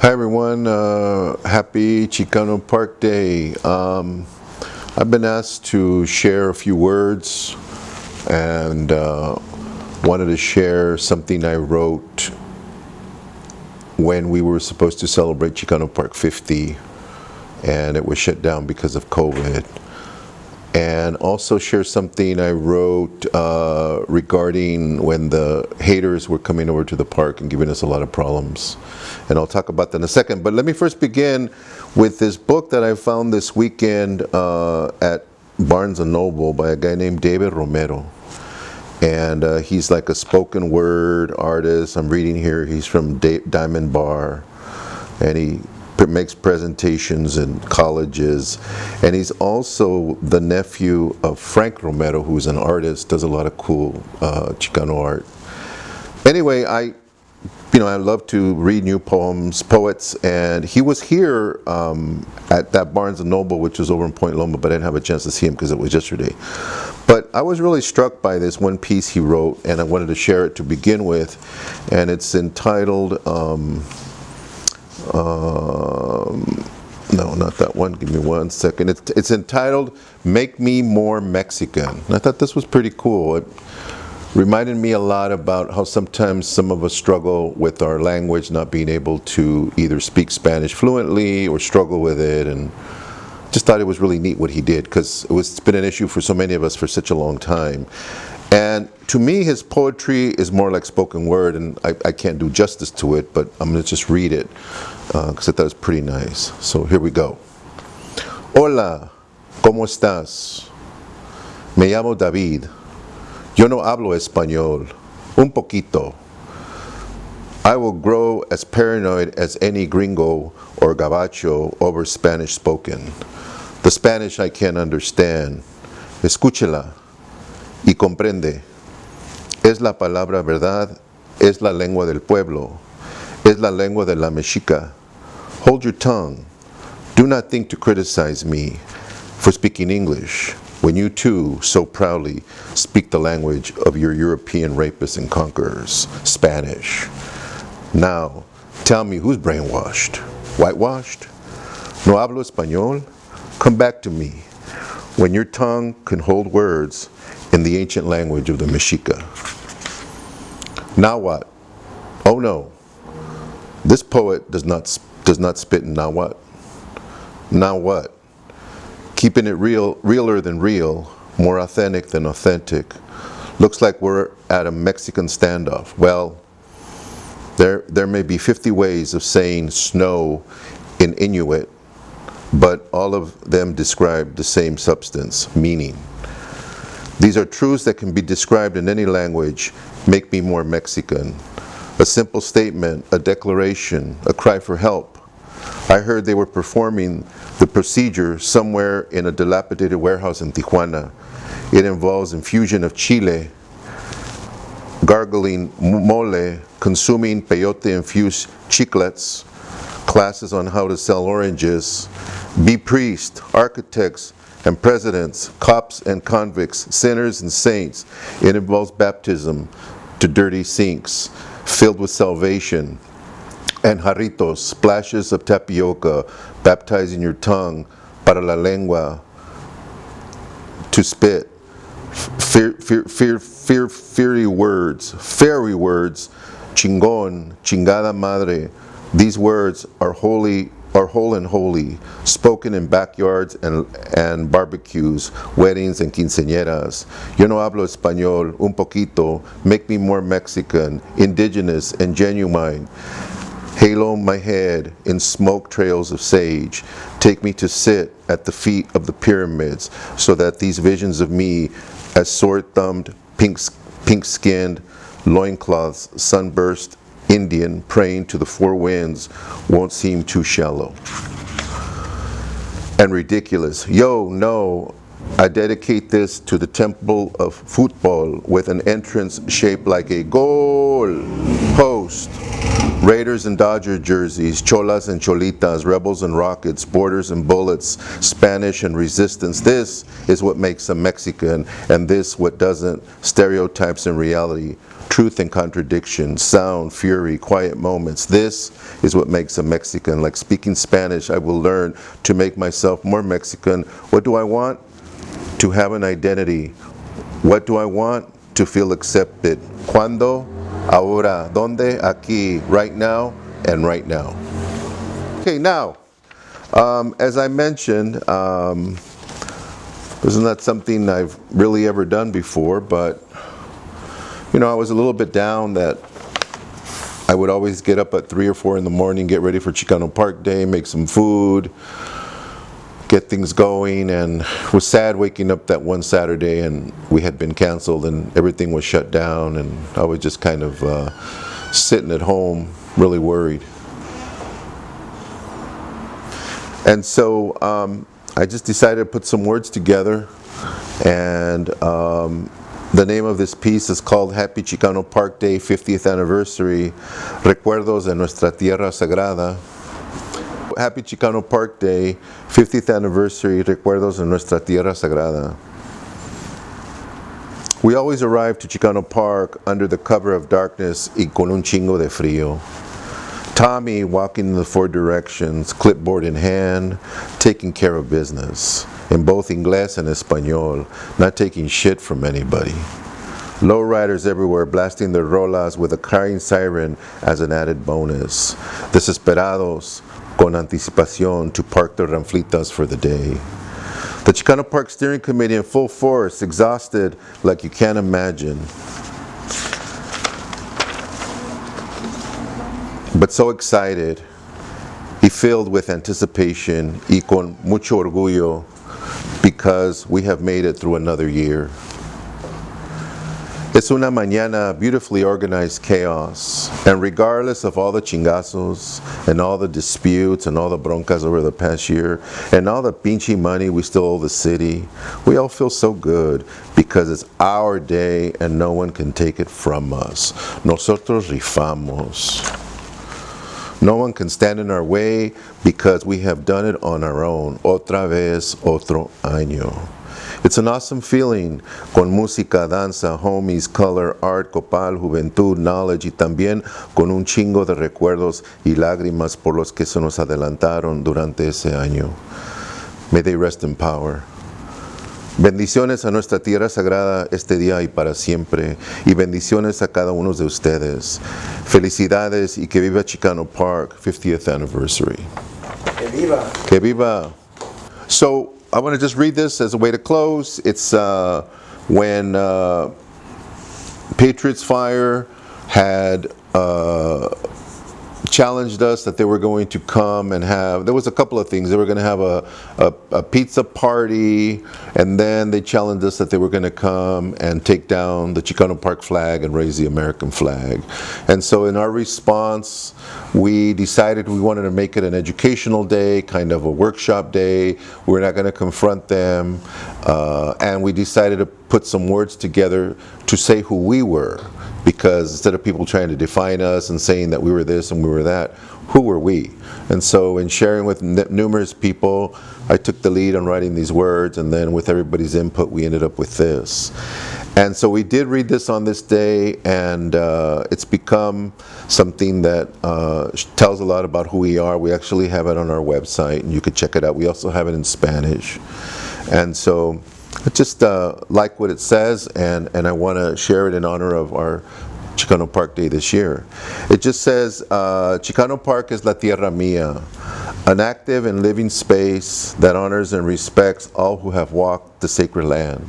Hi everyone, happy Chicano Park Day. I've been asked to share a few words and wanted to share something I wrote when we were supposed to celebrate Chicano Park 50 and it was shut down because of COVID. And also share something I wrote regarding when the haters were coming over to the park and giving us a lot of problems. And I'll talk about that in a second. But let me first begin with this book that I found this weekend at Barnes & Noble by a guy named David Romero. And he's like a spoken word artist. I'm reading here, he's from Diamond Bar. And he makes presentations in colleges, and he's also the nephew of Frank Romero, who's an artist, does a lot of cool Chicano art. Anyway, I love to read new poets, and he was here at that Barnes & Noble, which was over in Point Loma, but I didn't have a chance to see him because it was yesterday. But I was really struck by this one piece he wrote, and I wanted to share it to begin with, and it's entitled no, not that one. Give me one second. It's entitled "Make Me More Mexican." And I thought this was pretty cool. It reminded me a lot about how sometimes some of us struggle with our language, not being able to either speak Spanish fluently or struggle with it, and just thought it was really neat what he did, because it's been an issue for so many of us for such a long time. And to me, his poetry is more like spoken word, and I can't do justice to it, but I'm going to just read it, because I thought it was pretty nice. So here we go. Hola, ¿cómo estás? Me llamo David. Yo no hablo español. Un poquito. I will grow as paranoid as any gringo or gabacho over Spanish spoken. The Spanish I can't understand. Escúchela y comprende. Es la palabra verdad, es la lengua del pueblo, es la lengua de la Mexica. Hold your tongue. Do not think to criticize me for speaking English when you too so proudly speak the language of your European rapists and conquerors, Spanish. Now, tell me who's brainwashed? Whitewashed? No hablo español? Come back to me when your tongue can hold words in the ancient language of the Mexica. Now what? Oh no, this poet does not spit in now what? Now what? Keeping it realer than real, more authentic than authentic. Looks like we're at a Mexican standoff. Well, there may be 50 ways of saying snow in Inuit, but all of them describe the same substance, meaning. These are truths that can be described in any language. Make me more Mexican. A simple statement, a declaration, a cry for help. I heard they were performing the procedure somewhere in a dilapidated warehouse in Tijuana. It involves infusion of chile, gargling mole, consuming peyote-infused chiclets, classes on how to sell oranges, be priests, architects, and presidents, cops and convicts, sinners and saints. It involves baptism to dirty sinks filled with salvation, and jarritos, splashes of tapioca, baptizing your tongue, para la lengua, to spit. Fiery words, chingon, chingada madre. These words are whole and holy, spoken in backyards and barbecues, weddings and quinceañeras. Yo no hablo español, un poquito, make me more Mexican, indigenous and genuine. Halo my head in smoke trails of sage. Take me to sit at the feet of the pyramids, so that these visions of me as sword-thumbed, pink-skinned, loincloths, sunburst Indian praying to the four winds won't seem too shallow and ridiculous. Yo, no, I dedicate this to the temple of football with an entrance shaped like a goal post. Raiders and Dodger jerseys, cholas and cholitas, rebels and rockets, borders and bullets, Spanish and resistance. This is what makes a Mexican, and this what doesn't, stereotypes and reality. truth and contradiction, sound, fury, quiet moments. This is what makes a Mexican. Like speaking Spanish, I will learn to make myself more Mexican. What do I want? To have an identity. What do I want? To feel accepted. ¿Cuándo? Ahora. ¿Dónde? Aquí. Right now and right now. Okay, now, as I mentioned, this is not something I've really ever done before, but you know, I was a little bit down that I would always get up at 3 or 4 in the morning, get ready for Chicano Park Day, make some food, get things going, and was sad waking up that one Saturday and we had been canceled and everything was shut down, and I was just kind of sitting at home, really worried. And so I just decided to put some words together, and the name of this piece is called Happy Chicano Park Day 50th Anniversary, Recuerdos de Nuestra Tierra Sagrada. Happy Chicano Park Day 50th Anniversary, Recuerdos de Nuestra Tierra Sagrada. We always arrive to Chicano Park under the cover of darkness y con un chingo de frío. Tommy walking in the 4 directions, clipboard in hand, taking care of business, in both Inglés and Español, not taking shit from anybody. Lowriders everywhere blasting their rolas with a crying siren as an added bonus. Desesperados, con anticipación, to park their ranflitas for the day. The Chicano Park Steering Committee in full force, exhausted like you can't imagine. But so excited, y filled with anticipation, y con mucho orgullo, because we have made it through another year. Es una mañana beautifully organized chaos, and regardless of all the chingazos, and all the disputes, and all the broncas over the past year, and all the pinche money we still owe the city, we all feel so good, because it's our day, and no one can take it from us. Nosotros rifamos. No one can stand in our way because we have done it on our own. Otra vez, otro año. It's an awesome feeling, con música, danza, homies, color, art, copal, juventud, knowledge, y también con un chingo de recuerdos y lágrimas por los que se nos adelantaron durante ese año. May they rest in power. Bendiciones a nuestra tierra sagrada este día y para siempre, y bendiciones a cada uno de ustedes. Felicidades y que viva Chicano Park 50th Anniversary. Que viva. Que viva. So I want to just read this as a way to close. It's when Patriots Fire had challenged us that they were going to come and have, there was a couple of things. They were going to have a pizza party, and then they challenged us that they were going to come and take down the Chicano Park flag and raise the American flag. And so in our response, we decided we wanted to make it an educational day, kind of a workshop day. We're not going to confront them. And we decided to put some words together to say who we were. Because instead of people trying to define us and saying that we were this and we were that, who were we? And so in sharing with numerous people, I took the lead on writing these words, and then with everybody's input, we ended up with this. And so we did read this on this day, and it's become something that tells a lot about who we are. We actually have it on our website, and you could check it out. We also have it in Spanish. And so I just like what it says, and I want to share it in honor of our Chicano Park Day this year. It just says, Chicano Park is la tierra mía, an active and living space that honors and respects all who have walked the sacred land.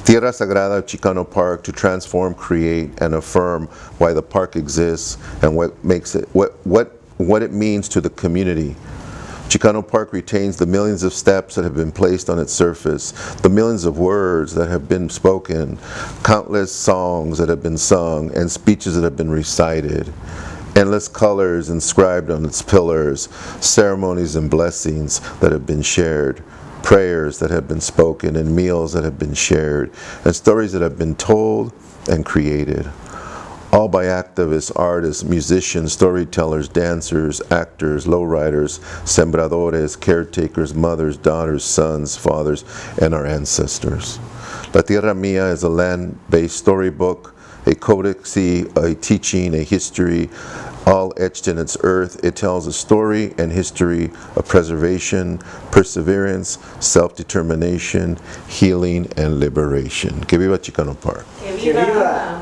Tierra Sagrada of Chicano Park to transform, create, and affirm why the park exists and what makes it, what it means to the community. Chicano Park retains the millions of steps that have been placed on its surface, the millions of words that have been spoken, countless songs that have been sung, and speeches that have been recited, endless colors inscribed on its pillars, ceremonies and blessings that have been shared, prayers that have been spoken, and meals that have been shared, and stories that have been told and created. All by activists, artists, musicians, storytellers, dancers, actors, lowriders, sembradores, caretakers, mothers, daughters, sons, fathers, and our ancestors. La Tierra Mía is a land-based storybook a codicy, a teaching, a history, all etched in its earth. It tells a story and history of preservation, perseverance, self-determination, healing, and liberation. Que viva Chicano Park. Que viva.